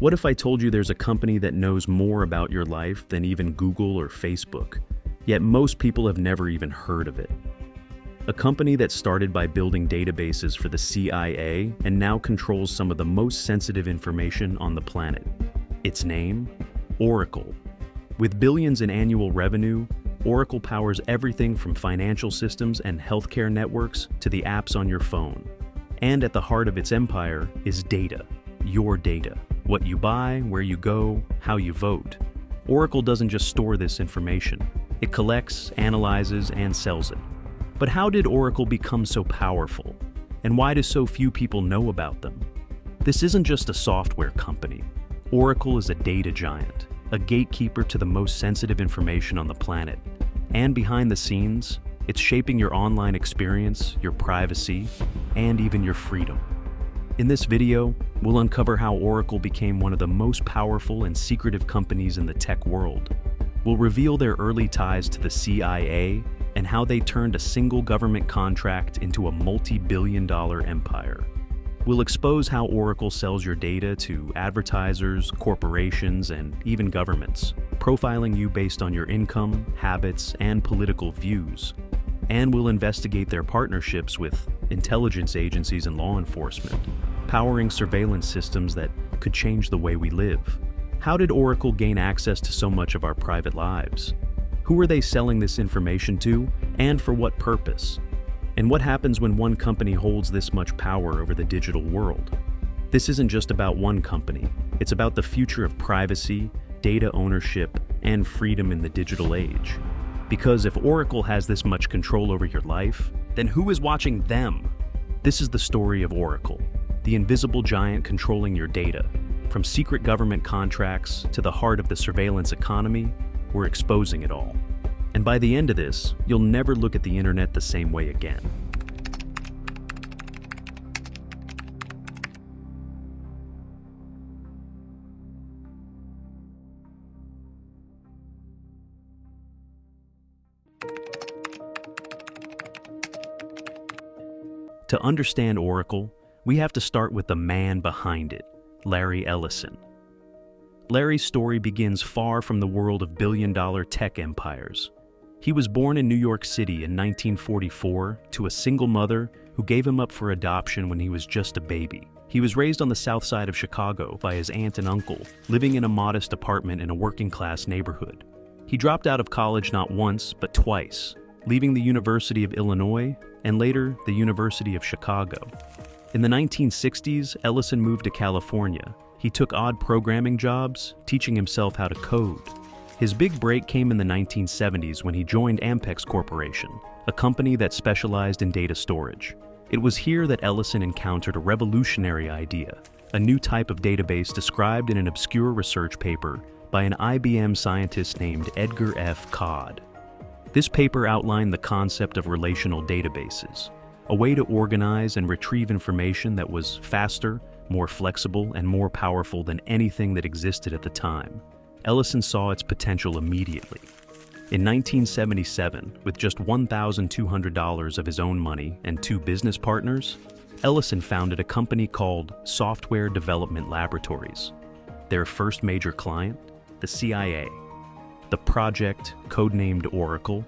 What if I told you there's a company that knows more about your life than even Google or Facebook, yet most people have never even heard of it? A company that started by building databases for the CIA and now controls some of the most sensitive information on the planet. Its name? Oracle. With billions in annual revenue, Oracle powers everything from financial systems and healthcare networks to the apps on your phone. And at the heart of its empire is data. Your data. What you buy, where you go, how you vote. Oracle doesn't just store this information. It collects, analyzes, and sells it. But how did Oracle become so powerful? And why do so few people know about them? This isn't just a software company. Oracle is a data giant, a gatekeeper to the most sensitive information on the planet. And behind the scenes, it's shaping your online experience, your privacy, and even your freedom. In this video, we'll uncover how Oracle became one of the most powerful and secretive companies in the tech world. We'll reveal their early ties to the CIA and how they turned a single government contract into a multi-billion-dollar empire. We'll expose how Oracle sells your data to advertisers, corporations, and even governments, profiling you based on your income, habits, and political views. And we'll investigate their partnerships with intelligence agencies and law enforcement, powering surveillance systems that could change the way we live. How did Oracle gain access to so much of our private lives? Who are they selling this information to, and for what purpose? And what happens when one company holds this much power over the digital world? This isn't just about one company. It's about the future of privacy, data ownership, and freedom in the digital age. Because if Oracle has this much control over your life, then who is watching them? This is the story of Oracle, the invisible giant controlling your data. From secret government contracts to the heart of the surveillance economy, we're exposing it all. And by the end of this, you'll never look at the internet the same way again. To understand Oracle, we have to start with the man behind it, Larry Ellison. Larry's story begins far from the world of billion-dollar tech empires. He was born in New York City in 1944 to a single mother who gave him up for adoption when he was just a baby. He was raised on the south side of Chicago by his aunt and uncle, living in a modest apartment in a working-class neighborhood. He dropped out of college not once, but twice, leaving the University of Illinois and later the University of Chicago. In the 1960s, Ellison moved to California. He took odd programming jobs, teaching himself how to code. His big break came in the 1970s when he joined Ampex Corporation, a company that specialized in data storage. It was here that Ellison encountered a revolutionary idea, a new type of database described in an obscure research paper by an IBM scientist named Edgar F. Codd. This paper outlined the concept of relational databases, a way to organize and retrieve information that was faster, more flexible, and more powerful than anything that existed at the time. Ellison saw its potential immediately. In 1977, with just $1,200 of his own money and two business partners, Ellison founded a company called Software Development Laboratories. Their first major client, the CIA. The project, codenamed Oracle,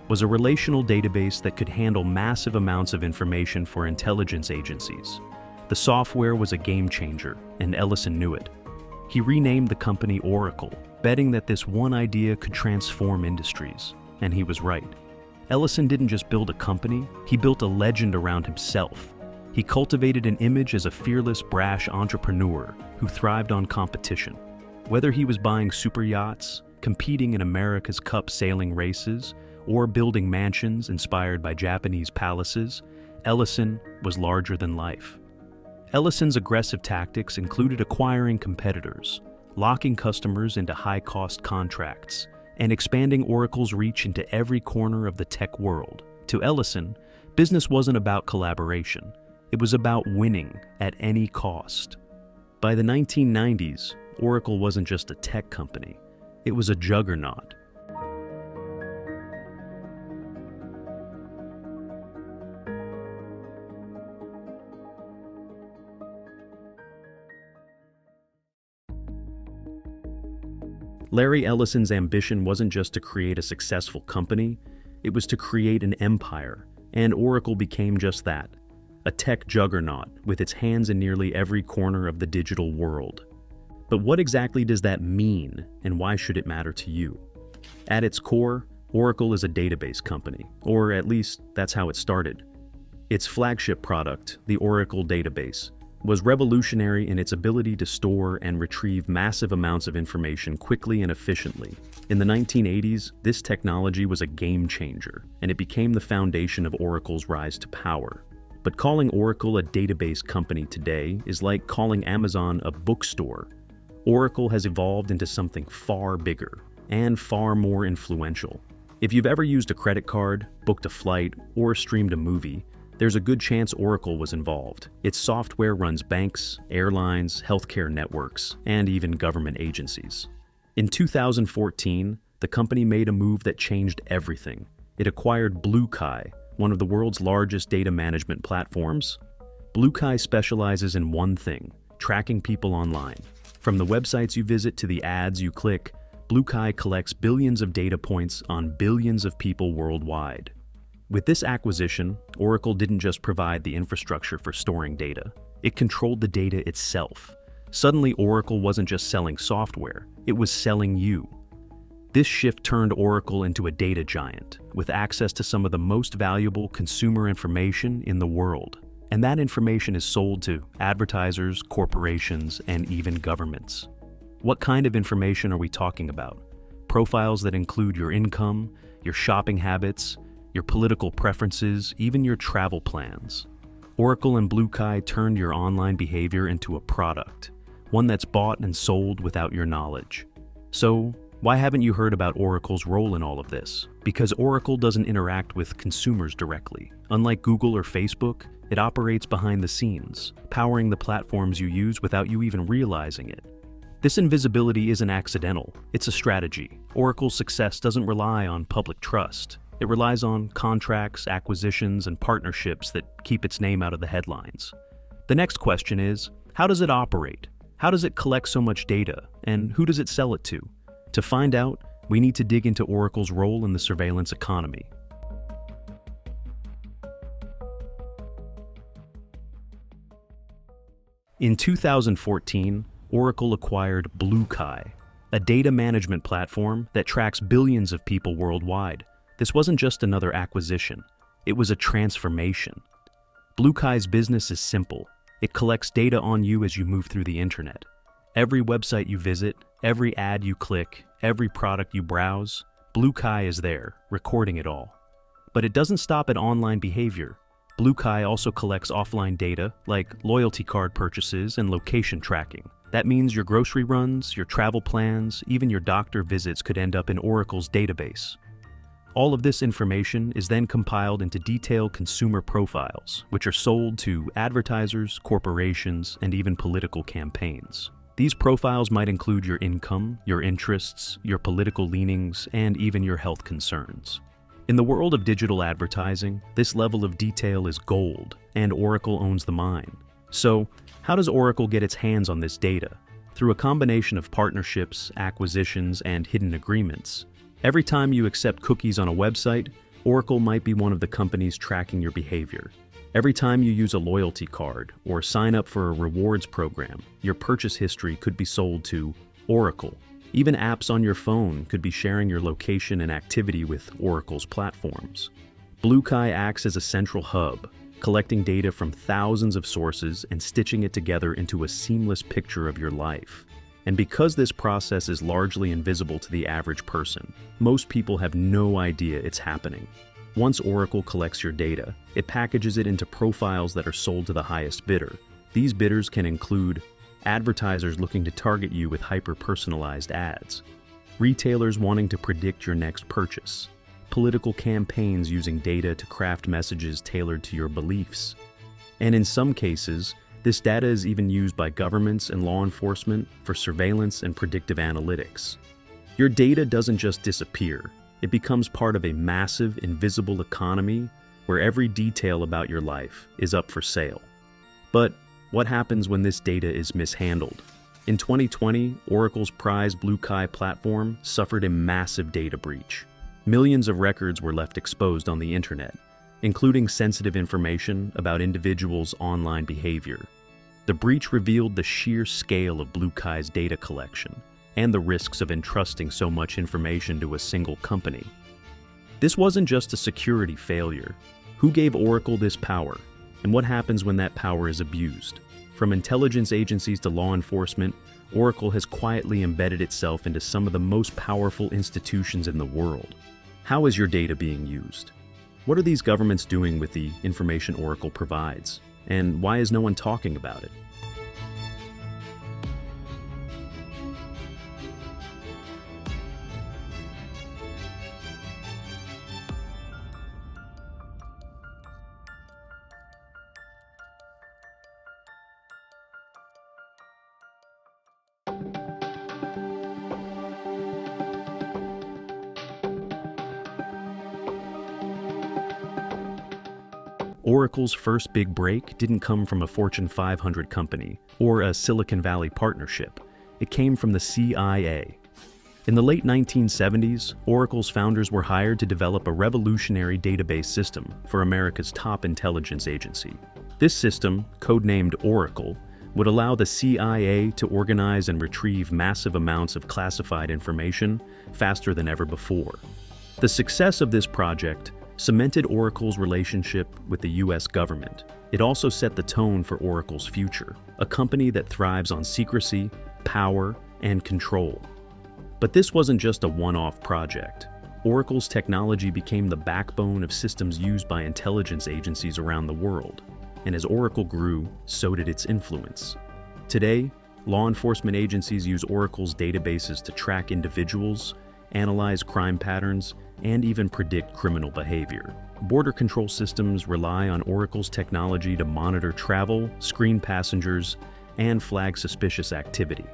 was a relational database that could handle massive amounts of information for intelligence agencies. The software was a game changer, and Ellison knew it. He renamed the company Oracle, betting that this one idea could transform industries, and he was right. Ellison didn't just build a company, he built a legend around himself. He cultivated an image as a fearless, brash entrepreneur who thrived on competition. Whether he was buying super yachts, competing in America's Cup sailing races, or building mansions inspired by Japanese palaces, Ellison was larger than life. Ellison's aggressive tactics included acquiring competitors, locking customers into high-cost contracts, and expanding Oracle's reach into every corner of the tech world. To Ellison, business wasn't about collaboration. It was about winning at any cost. By the 1990s, Oracle wasn't just a tech company. It was a juggernaut. Larry Ellison's ambition wasn't just to create a successful company, it was to create an empire, and Oracle became just that, a tech juggernaut with its hands in nearly every corner of the digital world. But what exactly does that mean, and why should it matter to you? At its core, Oracle is a database company, or at least that's how it started. Its flagship product, the Oracle Database, was revolutionary in its ability to store and retrieve massive amounts of information quickly and efficiently. In the 1980s, this technology was a game changer, and it became the foundation of Oracle's rise to power. But calling Oracle a database company today is like calling Amazon a bookstore. Oracle has evolved into something far bigger and far more influential. If you've ever used a credit card, booked a flight, or streamed a movie, there's a good chance Oracle was involved. Its software runs banks, airlines, healthcare networks, and even government agencies. In 2014, the company made a move that changed everything. It acquired Bluekai, one of the world's largest data management platforms. Bluekai specializes in one thing: tracking people online. From the websites you visit to the ads you click, Bluekai collects billions of data points on billions of people worldwide. With this acquisition, Oracle didn't just provide the infrastructure for storing data, it controlled the data itself. Suddenly, Oracle wasn't just selling software, it was selling you. This shift turned Oracle into a data giant, with access to some of the most valuable consumer information in the world. And that information is sold to advertisers, corporations, and even governments. What kind of information are we talking about? Profiles that include your income, your shopping habits, your political preferences, even your travel plans. Oracle and Bluekai turned your online behavior into a product, one that's bought and sold without your knowledge. So, why haven't you heard about Oracle's role in all of this? Because Oracle doesn't interact with consumers directly. Unlike Google or Facebook, it operates behind the scenes, powering the platforms you use without you even realizing it. This invisibility isn't accidental, it's a strategy. Oracle's success doesn't rely on public trust. It relies on contracts, acquisitions, and partnerships that keep its name out of the headlines. The next question is, how does it operate? How does it collect so much data, and who does it sell it to? To find out, we need to dig into Oracle's role in the surveillance economy. In 2014, Oracle acquired Bluekai, a data management platform that tracks billions of people worldwide. This wasn't just another acquisition, it was a transformation. Bluekai's business is simple. It collects data on you as you move through the internet. Every website you visit, every ad you click, every product you browse, Bluekai is there, recording it all. But it doesn't stop at online behavior. Bluekai also collects offline data like loyalty card purchases and location tracking. That means your grocery runs, your travel plans, even your doctor visits could end up in Oracle's database. All of this information is then compiled into detailed consumer profiles, which are sold to advertisers, corporations, and even political campaigns. These profiles might include your income, your interests, your political leanings, and even your health concerns. In the world of digital advertising, this level of detail is gold, and Oracle owns the mine. So, how does Oracle get its hands on this data? Through a combination of partnerships, acquisitions, and hidden agreements. Every time you accept cookies on a website, Oracle might be one of the companies tracking your behavior. Every time you use a loyalty card or sign up for a rewards program, your purchase history could be sold to Oracle. Even apps on your phone could be sharing your location and activity with Oracle's platforms. Bluekai acts as a central hub, collecting data from thousands of sources and stitching it together into a seamless picture of your life. And because this process is largely invisible to the average person, most people have no idea it's happening. Once Oracle collects your data, it packages it into profiles that are sold to the highest bidder. These bidders can include advertisers looking to target you with hyper-personalized ads, retailers wanting to predict your next purchase, political campaigns using data to craft messages tailored to your beliefs. And in some cases, this data is even used by governments and law enforcement for surveillance and predictive analytics. Your data doesn't just disappear. It becomes part of a massive, invisible economy where every detail about your life is up for sale. But what happens when this data is mishandled? In 2020, Oracle's prized Bluekai platform suffered a massive data breach. Millions of records were left exposed on the internet, including sensitive information about individuals' online behavior. The breach revealed the sheer scale of Bluekai's data collection and the risks of entrusting so much information to a single company. This wasn't just a security failure. Who gave Oracle this power, and what happens when that power is abused? From intelligence agencies to law enforcement, Oracle has quietly embedded itself into some of the most powerful institutions in the world. How is your data being used? What are these governments doing with the information Oracle provides? And why is no one talking about it? Oracle's first big break didn't come from a Fortune 500 company or a Silicon Valley partnership. It came from the CIA. In the late 1970s, Oracle's founders were hired to develop a revolutionary database system for America's top intelligence agency. This system, codenamed Oracle, would allow the CIA to organize and retrieve massive amounts of classified information faster than ever before. The success of this project cemented Oracle's relationship with the US government. It also set the tone for Oracle's future, a company that thrives on secrecy, power, and control. But this wasn't just a one-off project. Oracle's technology became the backbone of systems used by intelligence agencies around the world. And as Oracle grew, so did its influence. Today, law enforcement agencies use Oracle's databases to track individuals, analyze crime patterns, and even predict criminal behavior. Border control systems rely on Oracle's technology to monitor travel, screen passengers, and flag suspicious activity.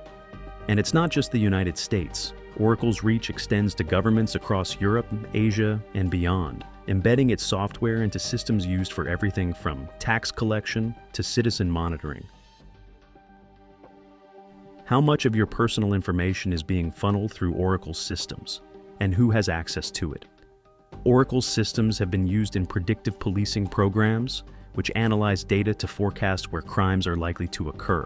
And it's not just the United States. Oracle's reach extends to governments across Europe, Asia, and beyond, embedding its software into systems used for everything from tax collection to citizen monitoring. How much of your personal information is being funneled through Oracle's systems, and who has access to it? Oracle's systems have been used in predictive policing programs, which analyze data to forecast where crimes are likely to occur.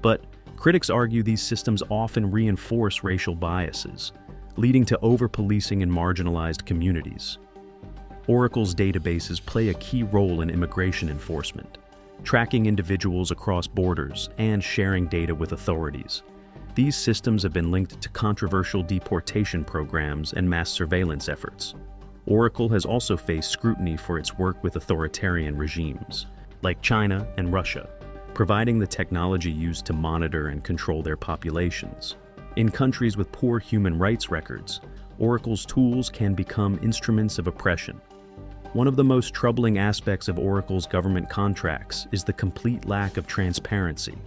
But critics argue these systems often reinforce racial biases, leading to over-policing in marginalized communities. Oracle's databases play a key role in immigration enforcement, tracking individuals across borders and sharing data with authorities. These systems have been linked to controversial deportation programs and mass surveillance efforts. Oracle has also faced scrutiny for its work with authoritarian regimes, like China and Russia, providing the technology used to monitor and control their populations. In countries with poor human rights records, Oracle's tools can become instruments of oppression. One of the most troubling aspects of Oracle's government contracts is the complete lack of transparency.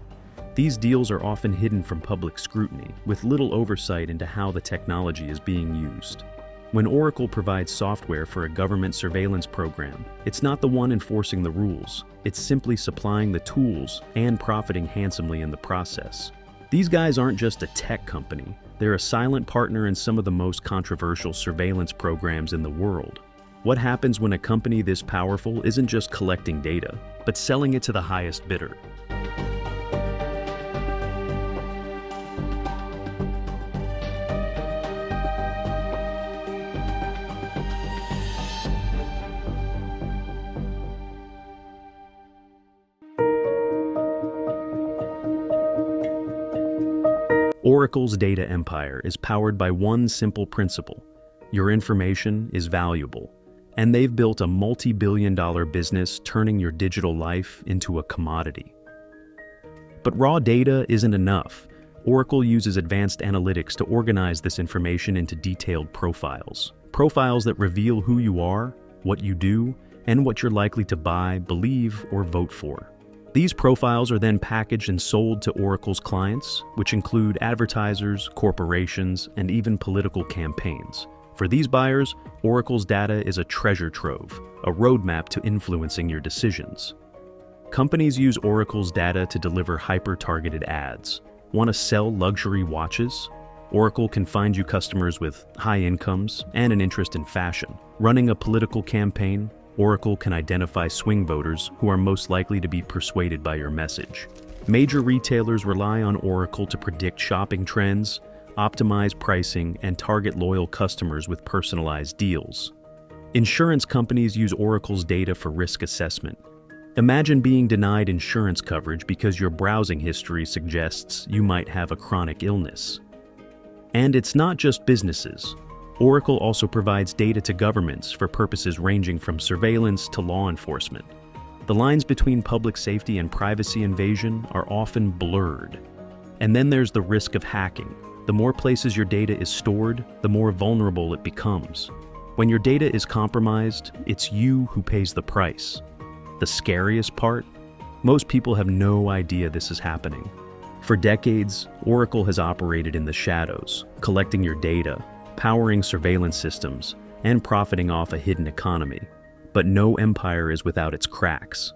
These deals are often hidden from public scrutiny, with little oversight into how the technology is being used. When Oracle provides software for a government surveillance program, it's not the one enforcing the rules. It's simply supplying the tools and profiting handsomely in the process. These guys aren't just a tech company. They're a silent partner in some of the most controversial surveillance programs in the world. What happens when a company this powerful isn't just collecting data, but selling it to the highest bidder? Oracle's data empire is powered by one simple principle: your information is valuable. And they've built a multi-billion-dollar business turning your digital life into a commodity. But raw data isn't enough. Oracle uses advanced analytics to organize this information into detailed profiles. Profiles that reveal who you are, what you do, and what you're likely to buy, believe, or vote for. These profiles are then packaged and sold to Oracle's clients, which include advertisers, corporations, and even political campaigns. For these buyers, Oracle's data is a treasure trove, a roadmap to influencing your decisions. Companies use Oracle's data to deliver hyper-targeted ads. Want to sell luxury watches? Oracle can find you customers with high incomes and an interest in fashion. Running a political campaign? Oracle can identify swing voters who are most likely to be persuaded by your message. Major retailers rely on Oracle to predict shopping trends, optimize pricing, and target loyal customers with personalized deals. Insurance companies use Oracle's data for risk assessment. Imagine being denied insurance coverage because your browsing history suggests you might have a chronic illness. And it's not just businesses. Oracle also provides data to governments for purposes ranging from surveillance to law enforcement. The lines between public safety and privacy invasion are often blurred. And then there's the risk of hacking. The more places your data is stored, the more vulnerable it becomes. When your data is compromised, it's you who pays the price. The scariest part? Most people have no idea this is happening. For decades, Oracle has operated in the shadows, collecting your data, powering surveillance systems, and profiting off a hidden economy. But no empire is without its cracks.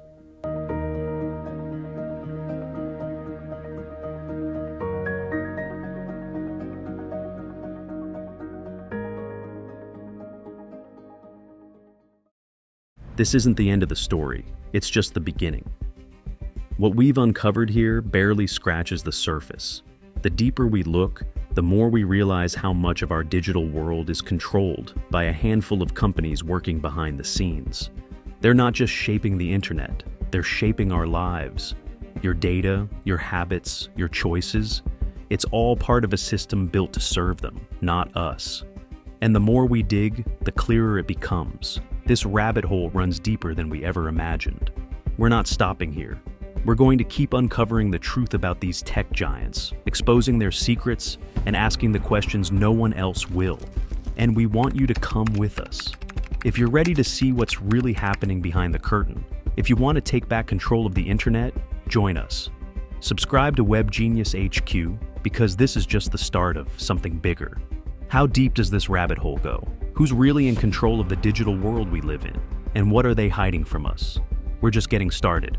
This isn't the end of the story, it's just the beginning. What we've uncovered here barely scratches the surface. The deeper we look, the more we realize how much of our digital world is controlled by a handful of companies working behind the scenes. They're not just shaping the internet, they're shaping our lives. Your data, your habits, your choices, it's all part of a system built to serve them, not us. And the more we dig, the clearer it becomes. This rabbit hole runs deeper than we ever imagined. We're not stopping here. We're going to keep uncovering the truth about these tech giants, exposing their secrets, and asking the questions no one else will. And we want you to come with us. If you're ready to see what's really happening behind the curtain, if you want to take back control of the internet, join us. Subscribe to Web Genius HQ, because this is just the start of something bigger. How deep does this rabbit hole go? Who's really in control of the digital world we live in? And what are they hiding from us? We're just getting started.